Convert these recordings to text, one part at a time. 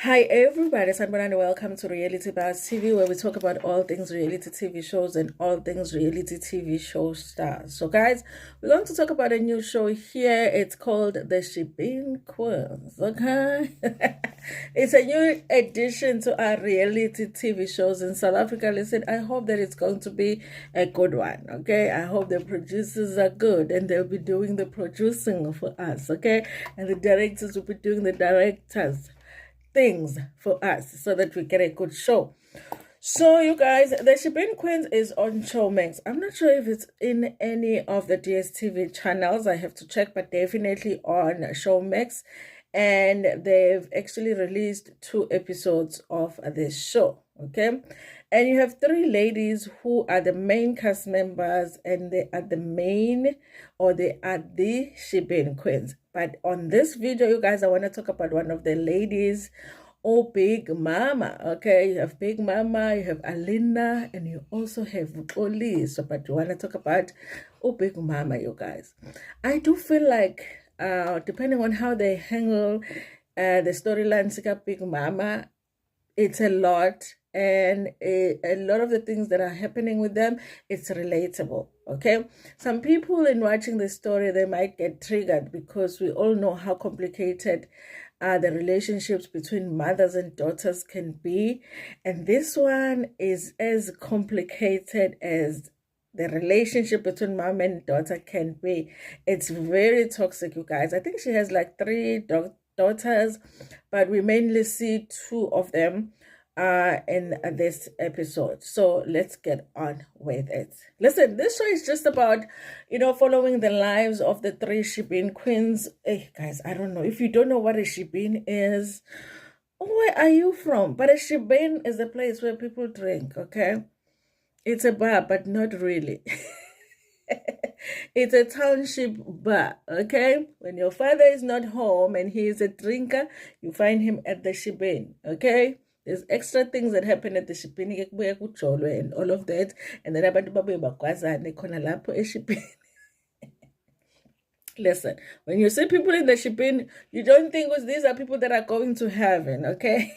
Hi everybody, Sanbona and welcome to Reality Buzz TV, where we talk about all things reality TV shows and all things reality TV show stars. So guys, we're going to talk about a new show here. It's called the Shebeen Queens, okay? It's a new addition to our reality TV shows in South Africa. Listen, I hope that it's going to be a good one, okay? I hope the producers are good and they'll be doing the producing for us, okay? And the directors will be doing the directors things for us so that we get a good show. So you guys, the Shebeen Queens is on Showmax. I'm not sure if it's in any of the DSTV channels. I have to check, but definitely on Showmax. And they've actually released 2 episodes of this show, okay? And you have 3 ladies who are the main cast members, and they are the main, or they are the Shebeen Queens. But on this video, you guys, I want to talk about one of the ladies. Oh, Big Mama, okay? You have Big Mama, you have Alina, and you also have Oli. So, but you want to talk about Big Mama, you guys. I do feel like, depending on how they handle the storylines of Big Mama, it's a lot, and a lot of the things that are happening with them, it's relatable, okay? Some people in watching the story, they might get triggered because we all know how complicated the relationships between mothers and daughters can be, and this one is as complicated as the relationship between mom and daughter can be. It's very toxic, you guys. I think she has like 3 daughters, but we mainly see 2 of them in this episode. So let's get on with it. Listen, this show is just about, following the lives of the 3 Shebeen Queens. Hey guys, I don't know if you don't know what a Shebeen is. Where are you from? But a Shebeen is a place where people drink, okay? It's a bar, but not really. It's a township bar, okay? When your father is not home and he is a drinker, you find him at the Shebeen, okay? There's extra things that happen at the Shebeen and all of that. And then abantu babuye bagwazane khona lapho eShebeen. Listen, when you see people in the Shebeen, you don't think these are people that are going to heaven, okay?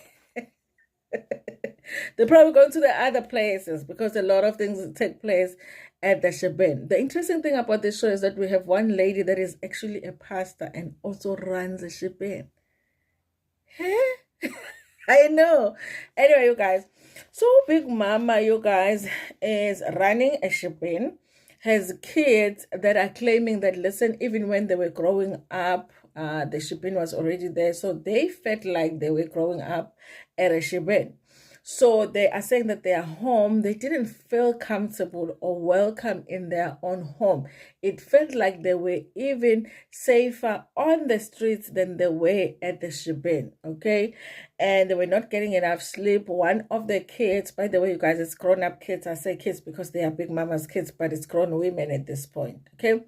They're probably going to the other places because a lot of things take place at the Shebeen. The interesting thing about this show is that we have one lady that is actually a pastor and also runs a Shebeen. Huh? I know. Anyway, you guys. So Big Mama, you guys, is running a Shebeen, has kids that are claiming that, listen, even when they were growing up, the Shebeen was already there. So they felt like they were growing up at a Shebeen. So they are saying that they are home. They didn't feel comfortable or welcome in their own home. It felt like they were even safer on the streets than they were at the Shebeen, okay? And they were not getting enough sleep. One of the kids, by the way, you guys, it's grown-up kids. I say kids because they are Big Mama's kids, but it's grown women at this point, okay?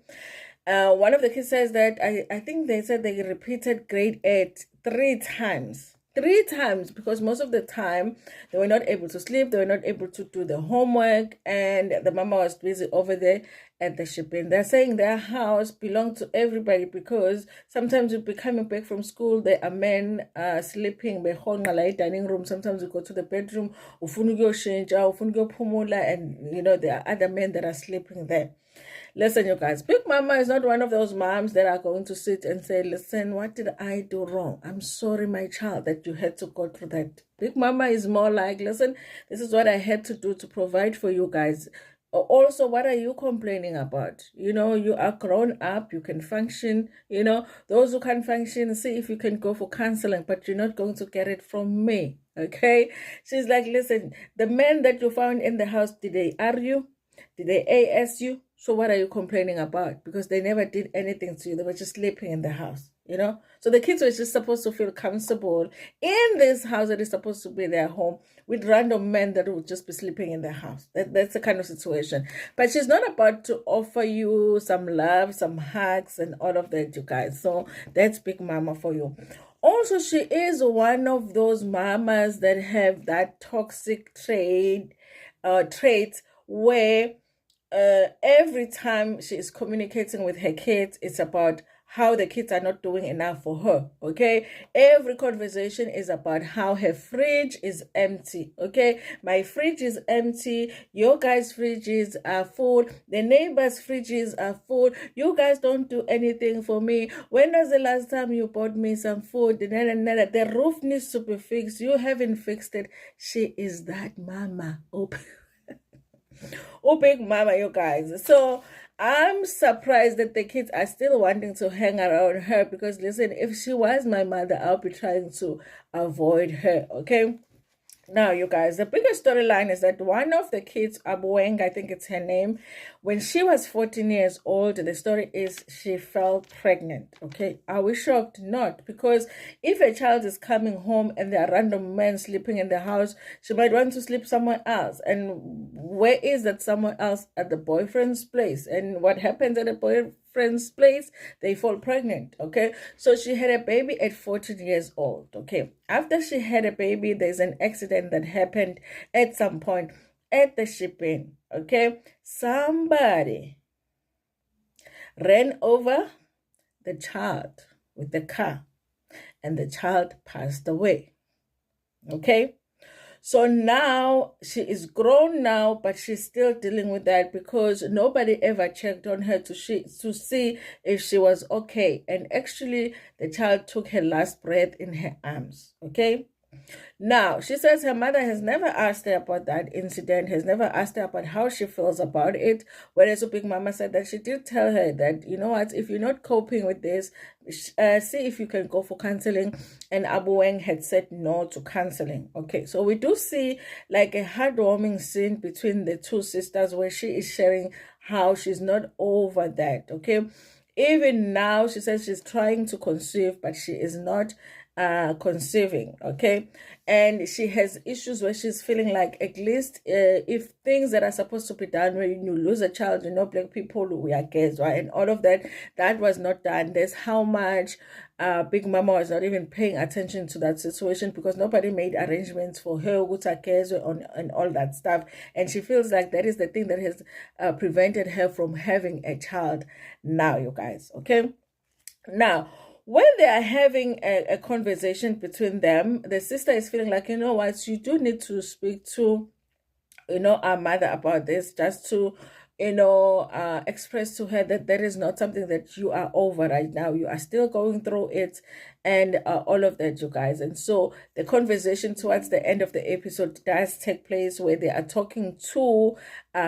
One of the kids says that, I think they said they repeated grade 8 3 times. 3 times, because most of the time they were not able to sleep, they were not able to do the homework, and the mama was busy over there at the Shebeen. They're saying their house belonged to everybody because sometimes you'll be coming back from school, there are men sleeping in the dining room. Sometimes you go to the bedroom, and there are other men that are sleeping there. Listen, you guys, Big Mama is not one of those moms that are going to sit and say, listen, what did I do wrong? I'm sorry, my child, that you had to go through that. Big Mama is more like, listen, this is what I had to do to provide for you guys. Also, what are you complaining about? You are grown up, you can function. Those who can function, see if you can go for counseling, but you're not going to get it from me, okay? She's like, listen, the men that you found in the house, did they argue? Did they AS you? So what are you complaining about? Because they never did anything to you. They were just sleeping in the house, So the kids were just supposed to feel comfortable in this house that is supposed to be their home with random men that would just be sleeping in the house. That's the kind of situation. But she's not about to offer you some love, some hugs, and all of that, you guys. So that's Big Mama for you. Also, she is one of those mamas that have that toxic traits where every time she is communicating with her kids, it's about how the kids are not doing enough for her. Okay, every conversation is about how her fridge is empty. Okay, my fridge is empty, your guys' fridges are full, the neighbors' fridges are full, you guys don't do anything for me. When was the last time you bought me some food? The roof needs to be fixed, you haven't fixed it. She is that mama. Oh, big mama, you guys. So I'm surprised that the kids are still wanting to hang around her, because listen, if she was my mother, I'll be trying to avoid her. Okay. Now, you guys, the biggest storyline is that one of the kids, Abueng, I think it's her name, when she was 14 years old, the story is she fell pregnant. Okay, are we shocked? Not, because if a child is coming home and there are random men sleeping in the house, she might want to sleep somewhere else. And where is that somewhere else? At the boyfriend's place. And what happens at the boyfriend's place? They fall pregnant. Okay, so she had a baby at 14 years old. Okay, after she had a baby, there's an accident that happened at some point at the shipping. Okay, somebody ran over the child with the car and the child passed away. Okay, so now she is grown now, but she's still dealing with that because nobody ever checked on her to see if she was okay. And actually, the child took her last breath in her arms. Okay. Now, she says her mother has never asked her about that incident, has never asked her about how she feels about it. Whereas Big Mama said that she did tell her that, you know what, if you're not coping with this, see if you can go for counseling. And Abu Weng had said no to counseling. Okay, so we do see like a heartwarming scene between the two sisters where she is sharing how she's not over that. Okay, even now she says she's trying to conceive, but she is not conceiving. Okay, and she has issues where she's feeling like, at least if things that are supposed to be done when you lose a child, you know, black people, we are gays, right, and all of that, that was not done. There's how much Big Mama was not even paying attention to that situation because nobody made arrangements for her and all that stuff, and she feels like that is the thing that has prevented her from having a child now, you guys. Okay, now when they are having a conversation between them, the sister is feeling like, you know what, you do need to speak to, you know, our mother about this, just to, you know, express to her that that is not something that you are over right now. You are still going through it and all of that, you guys. And so the conversation towards the end of the episode does take place where they are talking to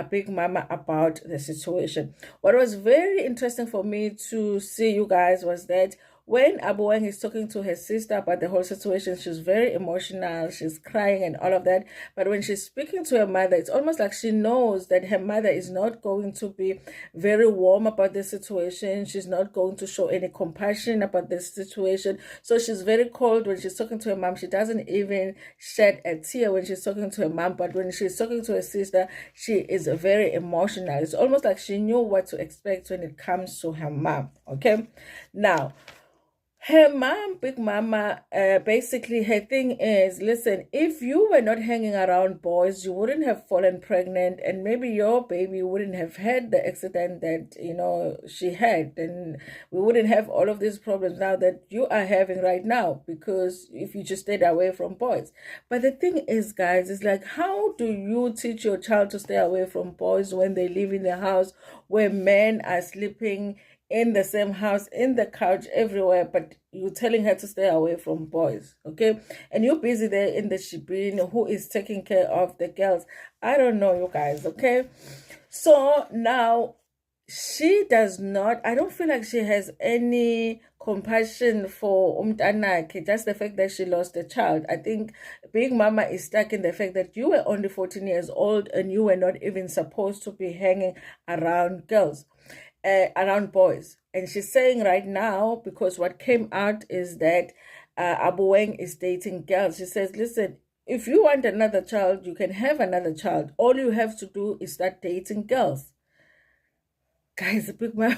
Big Mama about the situation. What was very interesting for me to see, you guys, was that when Abu Wang is talking to her sister about the whole situation, she's very emotional, she's crying and all of that. But when she's speaking to her mother, it's almost like she knows that her mother is not going to be very warm about the situation. She's not going to show any compassion about this situation. So she's very cold when she's talking to her mom. She doesn't even shed a tear when she's talking to her mom. But when she's talking to her sister, she is very emotional. It's almost like she knew what to expect when it comes to her mom. Okay, now her mom, Big Mama, basically her thing is, listen, if you were not hanging around boys, you wouldn't have fallen pregnant, and maybe your baby wouldn't have had the accident that, you know, she had, and we wouldn't have all of these problems now that you are having right now, because if you just stayed away from boys. But the thing is, guys, is like, how do you teach your child to stay away from boys when they live in the house where men are sleeping in the same house, in the couch, everywhere, but you're telling her to stay away from boys, okay? And you're busy there in the Shebeen, who is taking care of the girls. I don't know, you guys, okay? So now she does not, I don't feel like she has any compassion for Umtanaki, just the fact that she lost a child. I think Big Mama is stuck in the fact that you were only 14 years old and you were not even supposed to be hanging around girls. Around boys. And she's saying right now, because what came out is that Abu Weng is dating girls. She says, listen, if you want another child, you can have another child. All you have to do is start dating girls. Guys, a big man.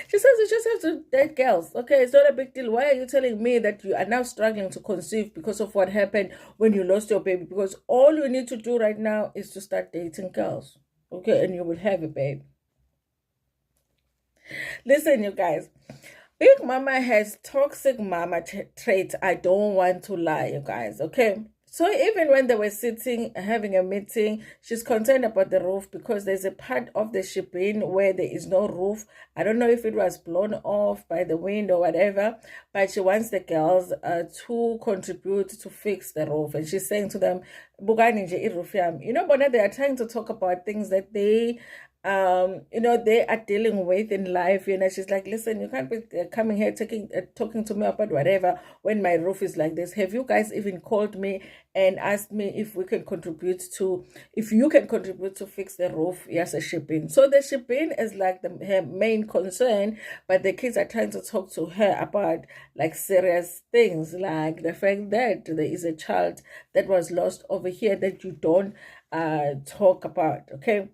She says you just have to date girls. Okay, it's not a big deal. Why are you telling me that you are now struggling to conceive because of what happened when you lost your baby? Because all you need to do right now is to start dating girls. Okay, and you will have a baby. Listen, you guys. Big Mama has toxic mama traits. I don't want to lie, you guys. Okay. So even when they were sitting having a meeting, she's concerned about the roof because there's a part of the Shebeen where there is no roof. I don't know if it was blown off by the wind or whatever, but she wants the girls to contribute to fix the roof. And she's saying to them, "Bugani nje i-roof yami." You know, but they are trying to talk about things that they are dealing with in life. She's like, listen, you can't be coming here talking to me about whatever when my roof is like this. Have you guys even called me and asked me if you can contribute to fix the roof? Yes, a shipping. So the shipping is like her main concern, but the kids are trying to talk to her about like serious things, like the fact that there is a child that was lost over here that you don't talk about. Okay.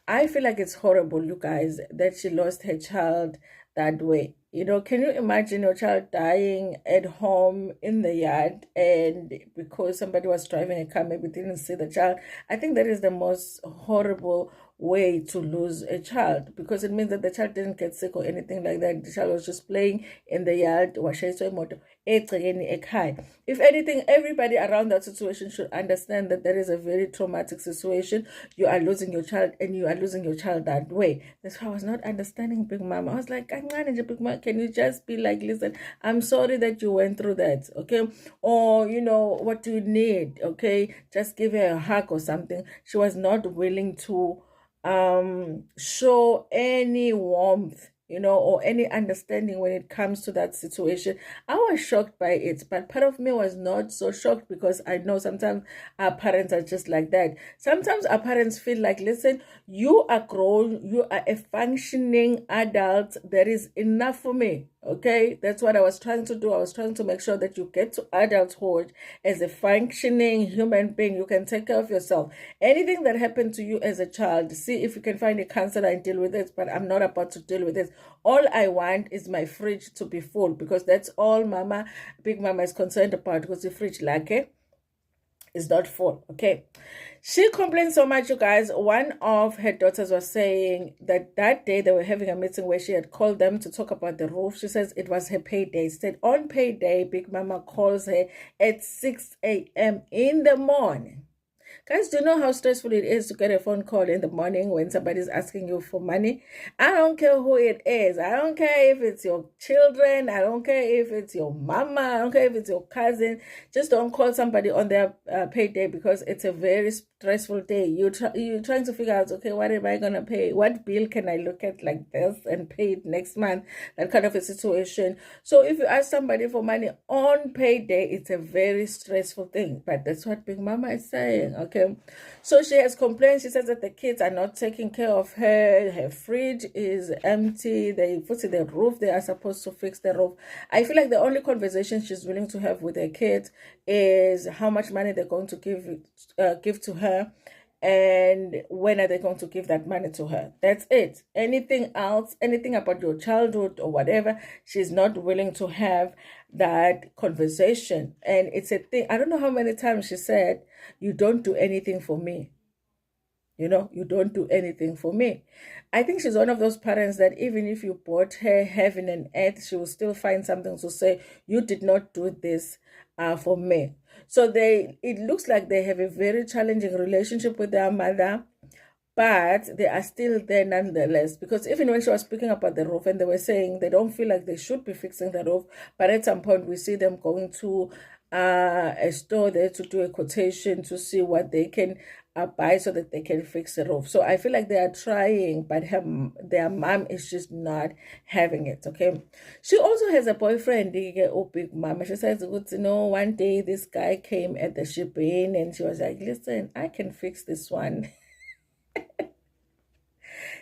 I feel like it's horrible, you guys, that she lost her child that way. Can you imagine your child dying at home in the yard and because somebody was driving a car, maybe didn't see the child? I think that is the most horrible way to lose a child because it means that the child didn't get sick or anything like that. The child was just playing in the yard. If anything, everybody around that situation should understand that that is a very traumatic situation. You are losing your child and you are losing your child that way. That's why I was not understanding Big Mama. I was like, Big Mama, can you just be like, listen, I'm sorry that you went through that, okay? Or, what do you need, okay? Just give her a hug or something. She was not willing to show any warmth, or any understanding when it comes to that situation. I was shocked by it, but part of me was not so shocked because I know sometimes our parents are just like that. Sometimes our parents feel like, listen, you are grown, you are a functioning adult, there is enough for me. Okay, that's what I was trying to do. I was trying to make sure that you get to adulthood as a functioning human being. You can take care of yourself. Anything that happened to you as a child, see if you can find a counselor and deal with it. But I'm not about to deal with it. All I want is my fridge to be full because that's all Big Mama is concerned about because the fridge is not full. Okay. She complained so much, you guys. One of her daughters was saying that day they were having a meeting where she had called them to talk about the roof. She says it was her payday. She said on payday, Big Mama calls her at 6 a.m. in the morning. Guys, do you know how stressful it is to get a phone call in the morning when somebody's asking you for money? I don't care who it is. I don't care if it's your children. I don't care if it's your mama. I don't care if it's your cousin. Just don't call somebody on their payday because it's a very stressful day. You're trying to figure out, okay, what am I going to pay? What bill can I look at like this and pay it next month? That kind of a situation. So if you ask somebody for money on payday, it's a very stressful thing. But that's what Big Mama is saying, okay? So she has complained. She says that the kids are not taking care of her. Her fridge is empty. They put in the roof. They are supposed to fix the roof. I feel like the only conversation she's willing to have with her kids is how much money they're going to give to her and when are they going to give that money to her. That's it. Anything else, anything about your childhood or whatever, she's not willing to have that conversation. And it's a thing. I don't know how many times she said, you don't do anything for me. You don't do anything for me. I think she's one of those parents that even if you bought her heaven and earth, she will still find something to say, you did not do this for me. So it looks like they have a very challenging relationship with their mother, but they are still there nonetheless. Because even when she was speaking about the roof and they were saying they don't feel like they should be fixing the roof, but at some point we see them going to a store there to do a quotation to see what they can buy so that they can fix the roof. So I feel like they are trying, but their mom is just not having it. Okay. She also has a boyfriend, Big Mama. She says, one day this guy came at the shipping and she was like, listen, I can fix this one.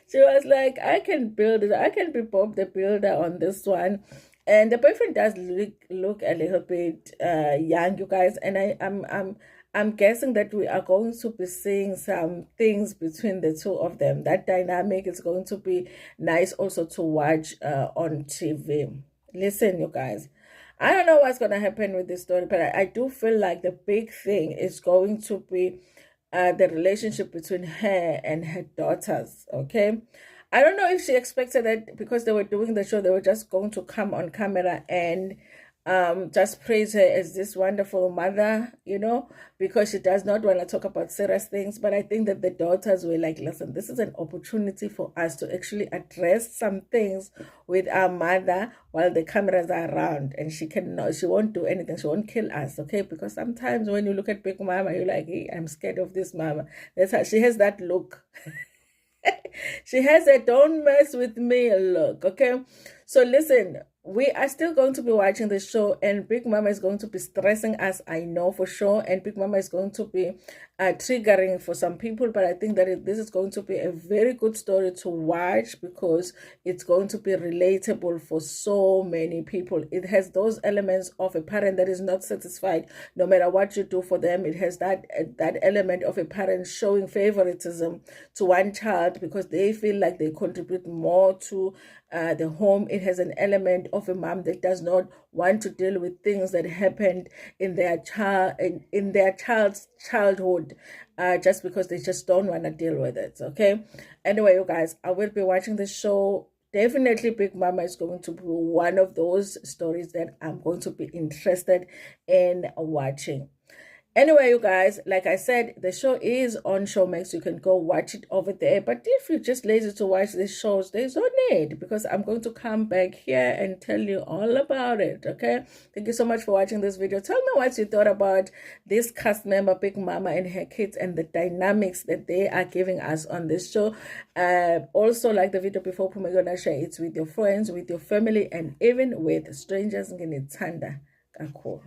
She was like, I can build it. I can be Bob the Builder on this one. And the boyfriend does look a little bit young, you guys. And I'm guessing that we are going to be seeing some things between the two of them. That dynamic is going to be nice also to watch on TV. Listen, you guys. I don't know what's going to happen with this story, but I do feel like the big thing is going to be the relationship between her and her daughters, okay? I don't know if she expected that because they were doing the show, they were just going to come on camera and just praise her as this wonderful mother, because she does not want to talk about serious things. But I think that the daughters were like, listen, this is an opportunity for us to actually address some things with our mother while the cameras are around, and she won't do anything, she won't kill us, okay? Because sometimes when you look at Big Mama, you're like, hey, I'm scared of this mama. That's how she has that look. She has a don't mess with me look, okay? So listen, we are still going to be watching the show, and Big Mama is going to be stressing us, I know for sure, and Big Mama is going to be triggering for some people, but I think that this is going to be a very good story to watch because it's going to be relatable for so many people. It has those elements of a parent that is not satisfied no matter what you do for them. It has that element of a parent showing favoritism to one child because they feel like they contribute more to the home. It has an element of a mom that does not want to deal with things that happened in their child's childhood, just because they just don't want to deal with it. Okay. Anyway, you guys, I will be watching the show. Definitely, Big Mama is going to be one of those stories that I'm going to be interested in watching. Anyway, you guys, like I said, the show is on Showmax. You can go watch it over there. But if you're just lazy to watch these shows, there's no need because I'm going to come back here and tell you all about it, okay? Thank you so much for watching this video. Tell me what you thought about this cast member, Big Mama, and her kids and the dynamics that they are giving us on this show. Also, like the video before, you're going to share it with your friends, with your family, and even with strangers. Tanda. Cool.